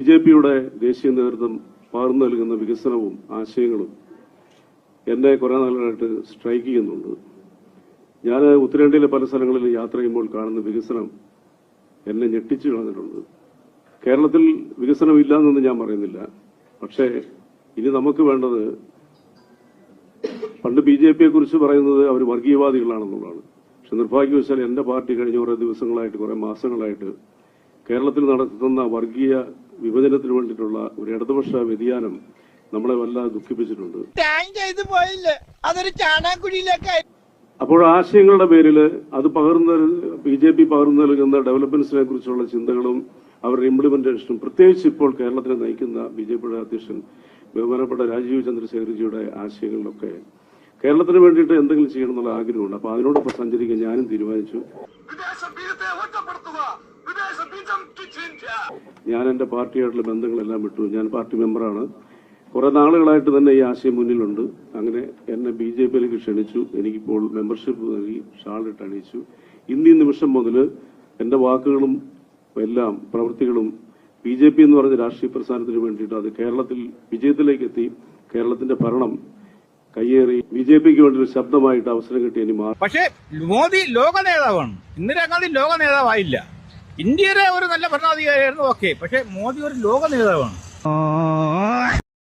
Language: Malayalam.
ബിജെപിയുടെ ദേശീയ നേതൃത്വം പകർന്നു നൽകുന്ന വികസനവും ആശയങ്ങളും എന്നെ കുറെ നാളുകളായിട്ട് സ്ട്രൈക്ക് ചെയ്യുന്നുണ്ട്. ഞാൻ ഉത്തരേന്ത്യയിലെ പല സ്ഥലങ്ങളിൽ യാത്ര ചെയ്യുമ്പോൾ കാണുന്ന വികസനം എന്നെ ഞെട്ടിച്ചു കളഞ്ഞിട്ടുണ്ട്. കേരളത്തിൽ വികസനമില്ല എന്നൊന്നും ഞാൻ പറയുന്നില്ല. പക്ഷേ ഇനി നമുക്ക് വേണ്ടത്, പണ്ട് ബിജെപിയെ കുറിച്ച് പറയുന്നത് അവർ വർഗീയവാദികളാണെന്നുള്ളതാണ്. പക്ഷെ നിർഭാഗ്യവശാൽ എന്റെ പാർട്ടി കഴിഞ്ഞ കുറെ ദിവസങ്ങളായിട്ട്, കുറെ മാസങ്ങളായിട്ട് കേരളത്തിൽ നടത്തുന്ന വർഗീയ വിഭജനത്തിന് വേണ്ടിയിട്ടുള്ള ഒരു ഇടതുപക്ഷ വ്യതിയാനം നമ്മളെ വല്ലാതെ ദുഃഖിപ്പിച്ചിട്ടുണ്ട്. അപ്പോൾ ആശയങ്ങളുടെ പേരിൽ അത് ബിജെപി പകർന്നു നൽകുന്ന ഡെവലപ്മെന്റ്സിനെ കുറിച്ചുള്ള ചിന്തകളും അവരുടെ ഇംപ്ലിമെന്റേഷനും, പ്രത്യേകിച്ച് ഇപ്പോൾ കേരളത്തിനെ നയിക്കുന്ന ബിജെപിയുടെ അധ്യക്ഷൻ ബഹുമാനപ്പെട്ട രാജീവ് ചന്ദ്രശേഖർജിയുടെ ആശയങ്ങളിലൊക്കെ കേരളത്തിന് വേണ്ടിയിട്ട് എന്തെങ്കിലും ചെയ്യണം എന്നുള്ള ആഗ്രഹമുണ്ട്. അപ്പൊ അതിനോടൊപ്പം സഞ്ചരിക്കാൻ ഞാനും തീരുമാനിച്ചു. ഞാൻ എന്റെ പാർട്ടിയായിട്ടുള്ള ബന്ധങ്ങളെല്ലാം വിട്ടു. ഞാൻ പാർട്ടി മെമ്പറാണ്. കുറെ നാളുകളായിട്ട് തന്നെ ഈ ആശയം മുന്നിലുണ്ട്. അങ്ങനെ എന്നെ ബിജെപിയിലേക്ക് ക്ഷണിച്ചു. എനിക്കിപ്പോൾ മെമ്പർഷിപ്പ് നൽകി, ഷാളിട്ട് അണിയിച്ചു. ഇന്നീ നിമിഷം മുതൽ എന്റെ വാക്കുകളും എല്ലാം പ്രവൃത്തികളും ബിജെപി എന്ന് പറഞ്ഞ രാഷ്ട്രീയ പ്രസ്ഥാനത്തിന് വേണ്ടിയിട്ട് അത് കേരളത്തിൽ വിജയത്തിലേക്ക് എത്തി കേരളത്തിന്റെ ഭരണം കയ്യേറി ബിജെപിക്ക് വേണ്ടി ഒരു ശബ്ദമായിട്ട് അവസരം കിട്ടി ഇനി മാറും. പക്ഷേ മോദി ലോക നേതാവാണ്. ഇന്ദിരാഗാന്ധി ലോക നേതാവായില്ല. ഇന്ത്യയിലെ ഒരു നല്ല ഭരണാധികാരിയായിരുന്നു, ഓക്കെ. പക്ഷെ മോദി ഒരു ലോക നേതാവാണ്.